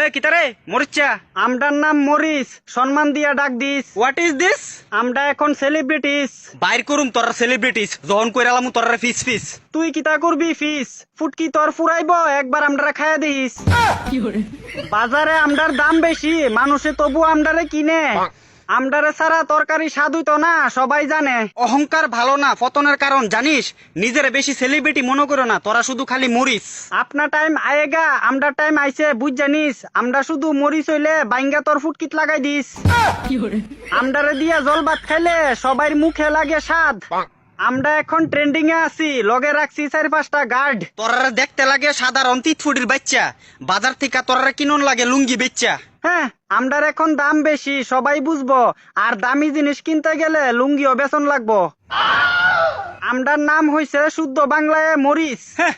এ কিতারে মরিচা আমটার নাম মরিস, সম্মান দিয়া ডাক দিস। What is this? আমরা এখন সেলিব্রিটিস। বাইর করুম তোর সেলিব্রিটিস যখন কইরালামু তোর ফিস ফিস। তুই কিতা করবি ফিস? ফুটকি তোর ফুরাইব, একবার আমডারে খাইয়া দিস। বাজারে আমডার দাম বেশি, মানুষে তবু আমডারে কিনে। আমডারে ছাড়া তরকারি স্বাদ হইতো না, সবাই জানে। অহংকার ভালো না, পতনের কারণ জানিস। নিজের বেশি সেলিব্রিটি মনে করো না, তোরা শুধু খালি মরিস। আপনার টাইম আয়েগা, আমডার টাইম আইছে, বুঝ জানিস। আমরা শুধু মরিস হইলে বাইঙ্গা তোর ফুটকিত লাগাই দিস। আমডারে দিয়া জল ভাত খাইলে সবাই মুখে লাগে স্বাদ। আমরা এখন ট্রেন্ডিং এ আছি, লগে রাখছি 4-5টা গার্ড। তোরা দেখতে লাগে সাধারণ 3 ফুটের বাচ্চা, বাজার থেকে তোরা কিনন লাগে লুঙ্গি বেচ্চা। হ্যাঁ, আমডার এখন দাম বেশি, সবাই বুঝবো। আর দামি জিনিস কিনতে গেলে লুঙ্গিও বেতন লাগবো। আমডার নাম হইছে শুদ্ধ বাংলায় মরিস। হ্যাঁ,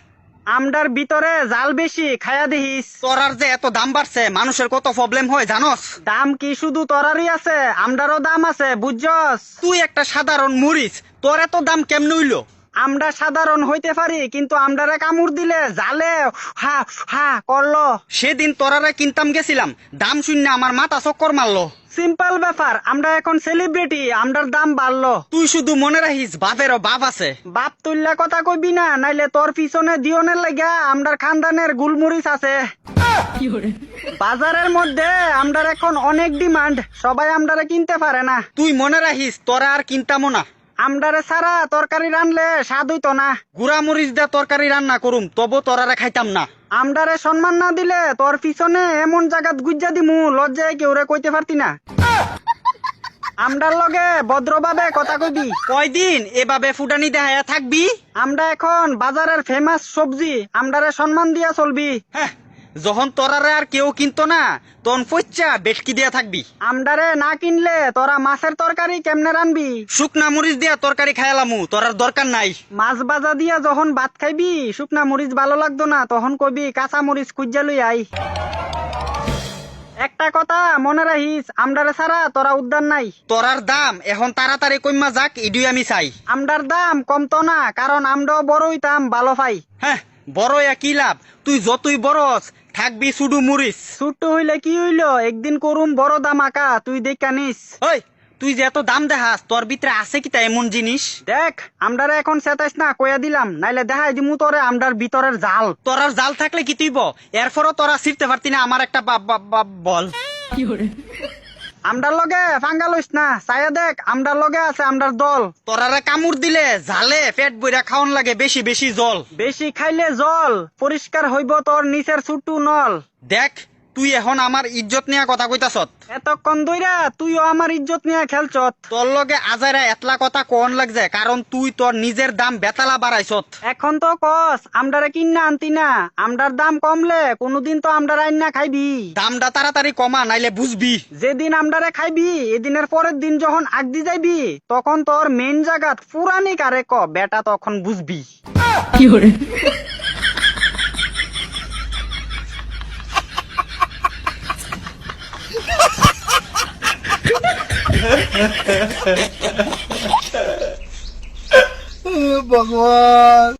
আমডার ভিতরে জাল বেশি, খায়া দেখিস। তোরার যে এত দাম বাড়ছে, মানুষের কত প্রবলেম হয় জানোস? দাম কি শুধু তরারই আছে? আমডারও দাম আছে, বুঝছস? তুই একটা সাধারণ মরিস, তোর এত দাম কেমন হইলো? আমরা সাধারণ হইতে পারি, কিন্তু আমডারে কামড় দিলে জালে হা হা করলো। সেদিন তোরারে কিনতাম গেছিলাম, দাম শূন্য আমার মাথা চক্কর মারলো। সিম্পল ব্যাপার, আমরা এখন সেলিব্রিটি, আমডার দাম বাড়লো। তুই শুধু মনে রাখিস বাপেরও বাপ আছে। বাপ তুল্লা কথা কইবি না, নাইলে তোর পিছনে দিওনের লাগা আমডার খানদানের গুলমরিচ আছে। বাজারের মধ্যে আমডার এখন অনেক ডিমান্ড, সবাই আমডারে কিনতে পারে না। তুই মনে রাখিস তোরা আর কিনতামও না। আমডারে ছাড়া তরকারি রানলে স্বাদ হইতো না। গুড়া মরিচ দিয়ে তরকারি রান্না করুম, তবু তোরারে খাইতাম না। আমডারে সম্মান না দিলে তোর পিছনে এমন জায়গাত গুজ্জা দিমু, লজ্জায় কেউরে কইতে পারতি না। আমডার লগে ভদ্রভাবে কথা কইবি। কয়দিন এভাবে ফুটানি দেখায়া থাকবি? আমরা এখন বাজারের ফেমাস সবজি, আমডারে সম্মান দিয়া চলবি। হ্যাঁ, যখন তোরারে আর কেউ কিনতো না, তখন পচ্চা বেটকি দিয়া থাকবি। আমডারে না কিনলে তোরা মাছের তরকারি কেমনে রানবি? শুকনা মরিচ দিয়া তরকারি খাইলামু, তোরার দরকার নাই। মাছ ভাজা দিয়া যখন ভাত খাইবি, শুকনা মরিচ ভালো লাগতো না, তখন কইবি কাঁচা মরিচ খুঁজা লই আই। একটা কথা মনে রাখিস, আমডারে ছাড়া তোরা উদ্যান নাই। তোরার দাম এখন তাড়াতাড়ি কইমা যাক, ইডুই আমি চাই। আমডার দাম কমতো না, কারণ আমরাও বড় হইতাম, ভালো পাই। হ্যাঁ, বড় কি লাভ? তুই যতই বড়স থাকবি শুধু মরিচ। ছোট্ট হইলে কি হইলো, একদিন করুম বড় দাম আঁকা, তুই দেখা নিস। ওই, তুই যে এত দাম দেখাস, তোর ভিতরে আছে কিতা এমন জিনিস? দেখ, আমডারে এখন চেতাইস না, কইয়া দিলাম, নাইলে দেখাই দিমু তোরে আমডার ভিতরের জাল। তোরার জাল থাকলে কি তুইব? এরপরও তোরা ছিড়তে পারতি না আমার একটা বল। আমডার লগে ফাঙ্গা লইস না, চাইয়া দেখ, আমডার লগে আছে আমডার দল। তোরারে কামড় দিলে জালে পেট বইরা খাওয়ান লাগে বেশি বেশি জল। বেশি খাইলে জল পরিষ্কার হইব তোর নিচের ছুটু নল। দেখ, তুই এখন আমার ইজ্জত নিয়ে কথা কইতাছত। এতক্ষণ ধইরা তুইও আমার ইজ্জত নিয়ে খেলছত। তোর লগে আজারা এতলা কথা কোন লাগছে, কারণ তুই তোর নিজের দাম বেতালা বাড়াইছত। এখন তো কস আমডারে কিন্না আনতি না, আমডার দাম কমলে কোনদিন তো আমডার আইন খাইবি। দামটা তাড়াতাড়ি কমা, নাইলে বুঝবি। যেদিন আমডারে খাইবি, এদিনের পরের দিন যখন আগদি যাইবি, তখন তোর মেন জায়গাত পুরানি কারে ক বেটা, তখন বুঝবি। भगवान।